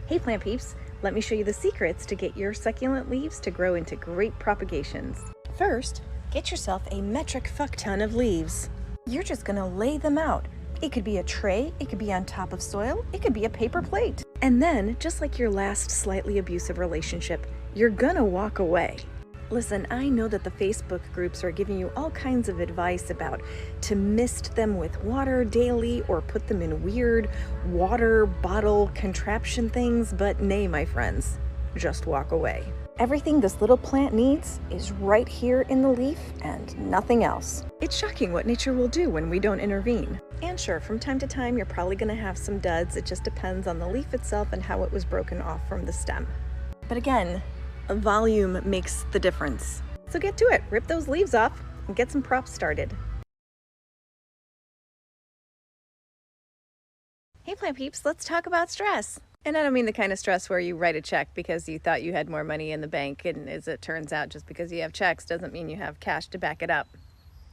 Hey plant peeps, let me show you the secrets to get your succulent leaves to grow into great propagations. First, get yourself a metric fuck ton of leaves. You're just gonna lay them out. It could be a tray, it could be on top of soil, it could be a paper plate. And then, just like your last slightly abusive relationship, you're gonna walk away. Listen, I know that the Facebook groups are giving you all kinds of advice about to mist them with water daily or put them in weird water bottle contraption things, but nay, my friends, just walk away. Everything this little plant needs is right here in the leaf and nothing else. It's shocking what nature will do when we don't intervene. And sure, from time to time, you're probably gonna have some duds. It just depends on the leaf itself and how it was broken off from the stem. But again, volume makes the difference. So get to it, rip those leaves off and get some props started. Hey plant peeps, let's talk about stress. And I don't mean the kind of stress where you write a check because you thought you had more money in the bank, and as it turns out, just because you have checks doesn't mean you have cash to back it up.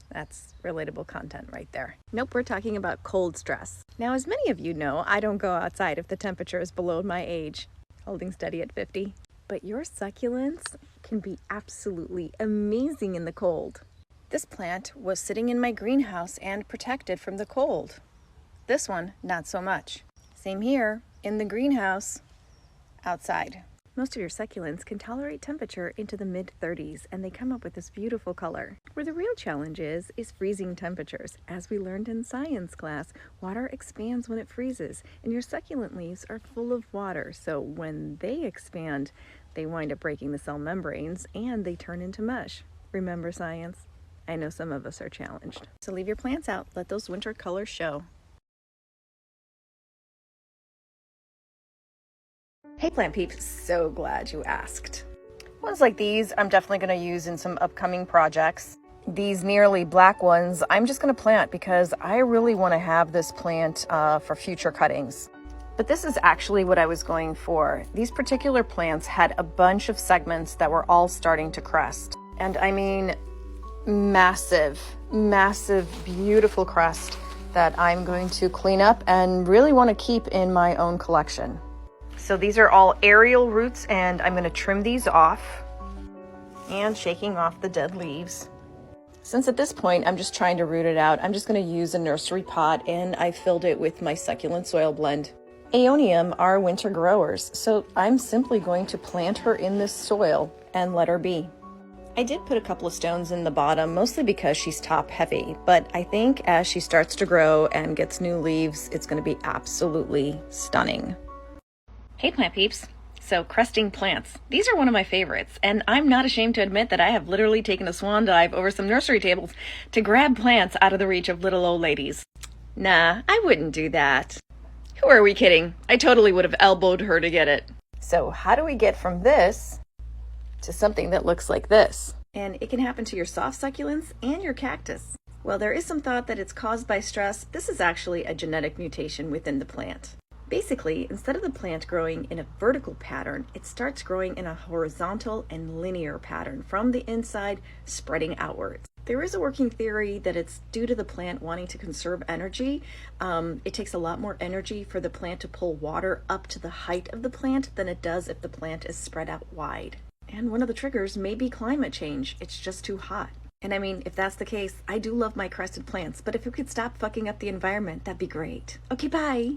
That's relatable content right there. Nope, we're talking about cold stress. Now, as many of you know, I don't go outside if the temperature is below my age, holding steady at 50. But your succulents can be absolutely amazing in the cold. This plant was sitting in my greenhouse and protected from the cold. This one, not so much. Same here, in the greenhouse, outside. Most of your succulents can tolerate temperature into the mid-30s, and they come up with this beautiful color. Where the real challenge is freezing temperatures. As we learned in science class, water expands when it freezes, and your succulent leaves are full of water, so when they expand, they wind up breaking the cell membranes and they turn into mush. Remember science? I know some of us are challenged. So leave your plants out, let those winter colors show. Hey plant peeps, so glad you asked. Ones like these I'm definitely going to use in some upcoming projects. These nearly black ones I'm just going to plant because I really want to have this plant for future cuttings. But this is actually what I was going for. These particular plants had a bunch of segments that were all starting to crest. And I mean massive, massive, beautiful crest that I'm going to clean up and really want to keep in my own collection. So these are all aerial roots, and I'm going to trim these off and shaking off the dead leaves. Since at this point I'm just trying to root it out, I'm just going to use a nursery pot, and I filled it with my succulent soil blend. Aeonium are winter growers, so I'm simply going to plant her in this soil and let her be. I did put a couple of stones in the bottom, mostly because she's top heavy, but I think as she starts to grow and gets new leaves, it's going to be absolutely stunning. Hey plant peeps. So cresting plants. These are one of my favorites, and I'm not ashamed to admit that I have literally taken a swan dive over some nursery tables to grab plants out of the reach of little old ladies. Nah, I wouldn't do that. Who are we kidding? I totally would have elbowed her to get it. So how do we get from this to something that looks like this? And it can happen to your soft succulents and your cactus. Well, there is some thought that it's caused by stress. This is actually a genetic mutation within the plant. Basically, instead of the plant growing in a vertical pattern, it starts growing in a horizontal and linear pattern from the inside, spreading outwards. There is a working theory that it's due to the plant wanting to conserve energy. It takes a lot more energy for the plant to pull water up to the height of the plant than it does if the plant is spread out wide. And one of the triggers may be climate change. It's just too hot. And I mean, if that's the case, I do love my crested plants, but if we could stop fucking up the environment, that'd be great. Okay, bye.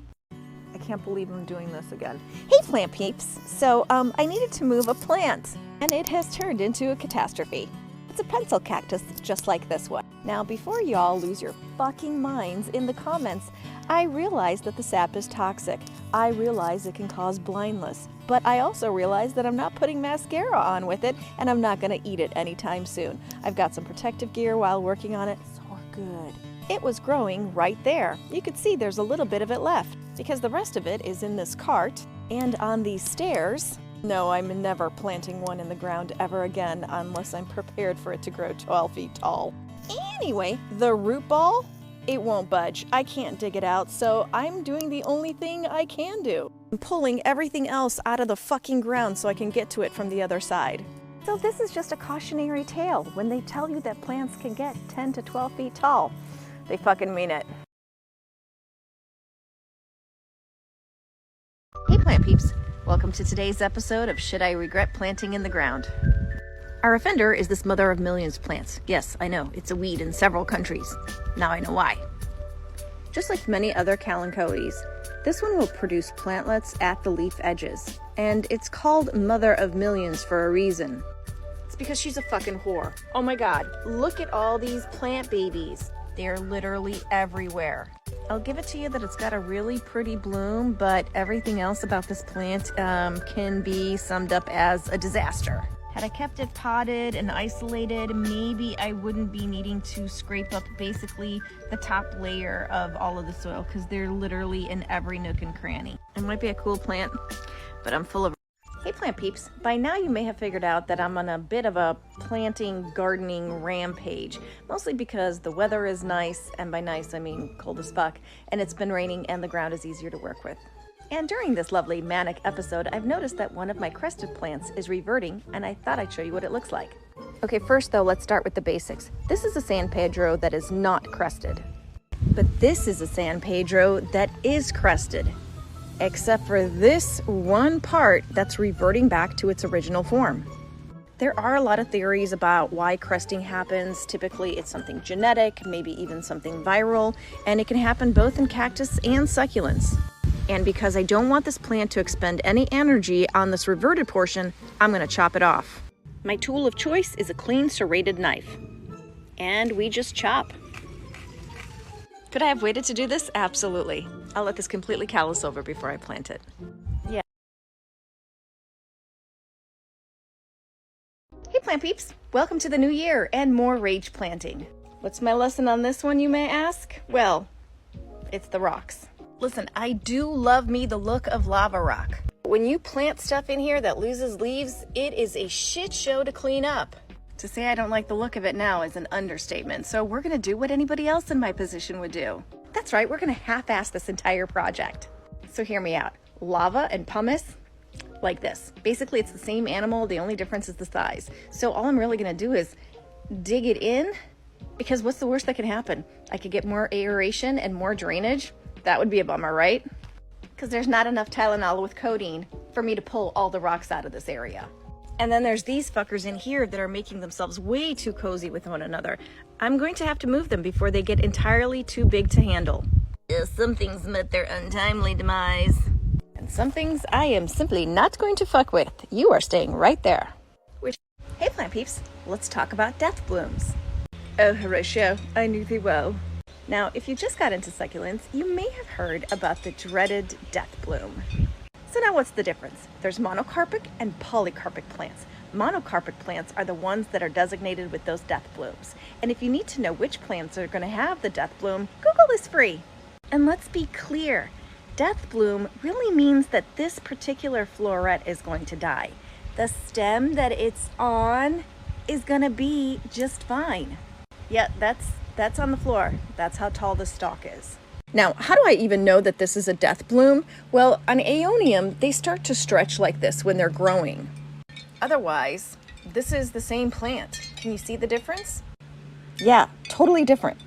I can't believe I'm doing this again. Hey plant peeps. So I needed to move a plant, and it has turned into a catastrophe. It's a pencil cactus just like this one. Now before y'all lose your fucking minds in the comments, I realize that the sap is toxic. I realize it can cause blindness. But I also realize that I'm not putting mascara on with it, and I'm not gonna eat it anytime soon. I've got some protective gear while working on it, so we're good. It was growing right there. You could see there's a little bit of it left because the rest of it is in this cart and on these stairs. No, I'm never planting one in the ground ever again unless I'm prepared for it to grow 12 feet tall. Anyway, the root ball, it won't budge. I can't dig it out, so I'm doing the only thing I can do. I'm pulling everything else out of the fucking ground so I can get to it from the other side. So this is just a cautionary tale when they tell you that plants can get 10 to 12 feet tall. They fucking mean it. Hey plant peeps, Welcome to today's episode of Should I Regret Planting in the Ground? Our offender is this mother of millions plants. Yes, I know, it's a weed in several countries. Now I know why. Just like many other kalanchoes, this one will produce plantlets at the leaf edges. And it's called mother of millions for a reason. It's because she's a fucking whore. Oh my god, look at all these plant babies. They're literally everywhere. I'll give it to you that it's got a really pretty bloom, but everything else about this plant can be summed up as a disaster. Had I kept it potted and isolated, maybe I wouldn't be needing to scrape up basically the top layer of all of the soil, because they're literally in every nook and cranny. It might be a cool plant, but I'm full of... Hey plant peeps, by now you may have figured out that I'm on a bit of a planting gardening rampage, mostly because the weather is nice, and by nice I mean cold as fuck, and it's been raining and the ground is easier to work with. And during this lovely manic episode, I've noticed that one of my crested plants is reverting, and I thought I'd show you what it looks like. Okay, first though, let's start with the basics. This is a San Pedro that is not crested, but this is a San Pedro that is crested. Except for this one part that's reverting back to its original form. There are a lot of theories about why cresting happens. Typically it's something genetic, maybe even something viral, and it can happen both in cactus and succulents. And because I don't want this plant to expend any energy on this reverted portion, I'm gonna chop it off. My tool of choice is a clean serrated knife. And we just chop. Could I have waited to do this? Absolutely. I'll let this completely callus over before I plant it. Yeah. Hey plant peeps, welcome to the new year and more rage planting. What's my lesson on this one, you may ask? Well, it's the rocks. Listen, I do love me the look of lava rock. When you plant stuff in here that loses leaves, it is a shit show to clean up. To say I don't like the look of it now is an understatement, so we're gonna do what anybody else in my position would do. That's right, we're gonna half-ass this entire project. So hear me out. Lava and pumice, like this. Basically, it's the same animal, the only difference is the size. So all I'm really gonna do is dig it in, because what's the worst that can happen? I could get more aeration and more drainage. That would be a bummer, right? Because there's not enough Tylenol with codeine for me to pull all the rocks out of this area. And then there's these fuckers in here that are making themselves way too cozy with one another. I'm going to have to move them before they get entirely too big to handle. Yes, some things met their untimely demise. And some things I am simply not going to fuck with. You are staying right there. Hey plant peeps, let's talk about death blooms. Oh, Horatio, I knew thee well. Now, if you just got into succulents, you may have heard about the dreaded death bloom. So now what's the difference? There's monocarpic and polycarpic plants. Monocarpic plants are the ones that are designated with those death blooms. And if you need to know which plants are going to have the death bloom, Google is free. And let's be clear, death bloom really means that this particular floret is going to die. The stem that it's on is going to be just fine. Yeah, that's on the floor. That's how tall the stalk is. Now, how do I even know that this is a death bloom? Well, on Aeonium, they start to stretch like this when they're growing. Otherwise, this is the same plant. Can you see the difference? Yeah, totally different.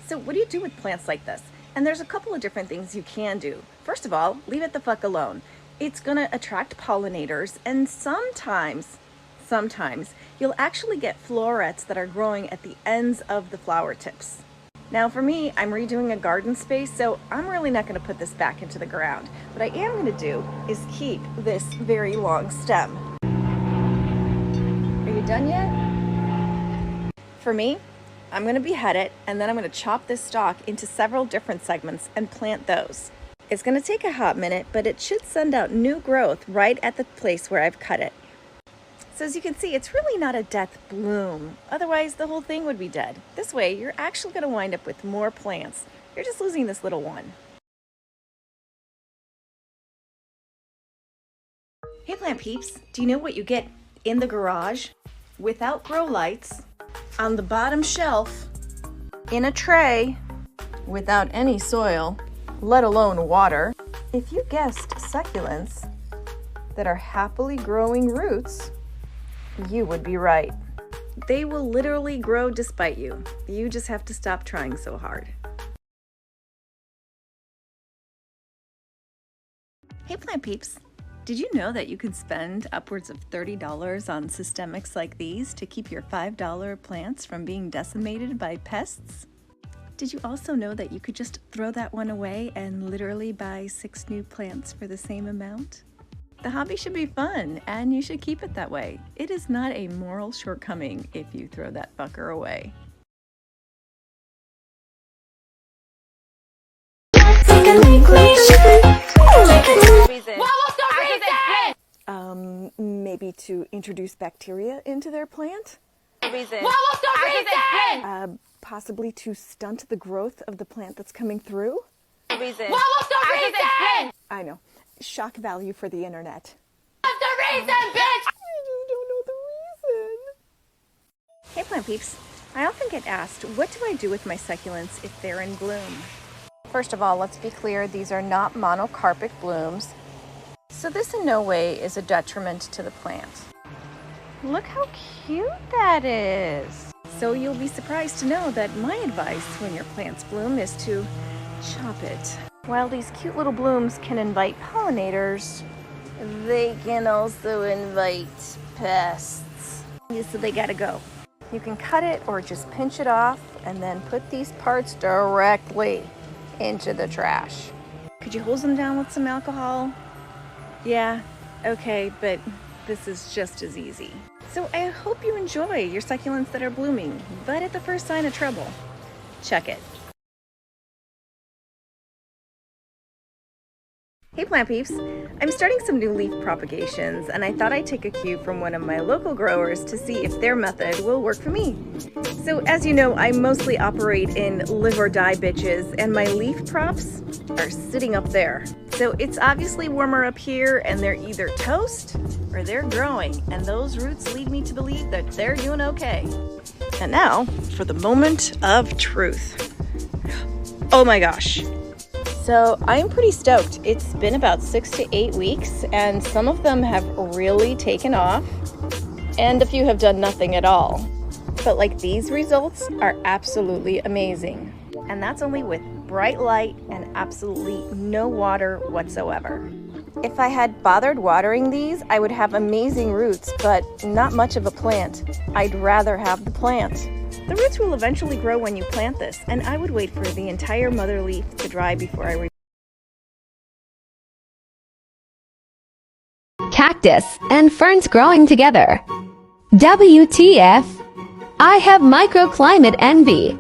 So what do you do with plants like this? And there's a couple of different things you can do. First of all, leave it the fuck alone. It's gonna attract pollinators, and sometimes you'll actually get florets that are growing at the ends of the flower tips. Now for me, I'm redoing a garden space, so I'm really not gonna put this back into the ground. What I am gonna do is keep this very long stem. Are you done yet? For me, I'm gonna behead it, and then I'm gonna chop this stalk into several different segments and plant those. It's gonna take a hot minute, but it should send out new growth right at the place where I've cut it. So as you can see, it's really not a death bloom. Otherwise, the whole thing would be dead. This way, you're actually going to wind up with more plants. You're just losing this little one. Hey plant peeps, do you know what you get in the garage without grow lights, on the bottom shelf, in a tray, without any soil, let alone water? If you guessed succulents that are happily growing roots, you would be right. They will literally grow despite you. You just have to stop trying so hard. Hey plant peeps, Did you know that you could spend upwards of $30 on systemics like these to keep your $5 plants from being decimated by pests? Did you also know that you could just throw that one away and literally buy 6 new plants for the same amount? The hobby should be fun, and you should keep it that way. It is not a moral shortcoming if you throw that fucker away. Maybe to introduce bacteria into their plant? Possibly to stunt the growth of the plant that's coming through? I know. Shock value for the internet. What's the reason, bitch? I just don't know the reason. Hey plant peeps, I often get asked, what do I do with my succulents if they're in bloom? First of all, let's be clear, these are not monocarpic blooms. So this in no way is a detriment to the plant. Look how cute that is. So you'll be surprised to know that my advice when your plants bloom is to chop it. While these cute little blooms can invite pollinators, they can also invite pests. So they gotta go. You can cut it or just pinch it off and then put these parts directly into the trash. Could you hose them down with some alcohol? Yeah, okay, but this is just as easy. So I hope you enjoy your succulents that are blooming, but at the first sign of trouble, chuck it. Hey plant peeps, I'm starting some new leaf propagations and I thought I'd take a cue from one of my local growers to see if their method will work for me. So as you know, I mostly operate in live or die bitches and my leaf props are sitting up there. So it's obviously warmer up here and they're either toast or they're growing, and those roots lead me to believe that they're doing okay. And now for the moment of truth. Oh my gosh. So I'm pretty stoked. It's been about 6 to 8 weeks and some of them have really taken off and a few have done nothing at all. But like these results are absolutely amazing. And that's only with bright light and absolutely no water whatsoever. If I had bothered watering these, I would have amazing roots, but not much of a plant. I'd rather have the plant. The roots will eventually grow when you plant this, and I would wait for the entire mother leaf to dry before I Cactus and ferns growing together. WTF? I have microclimate envy.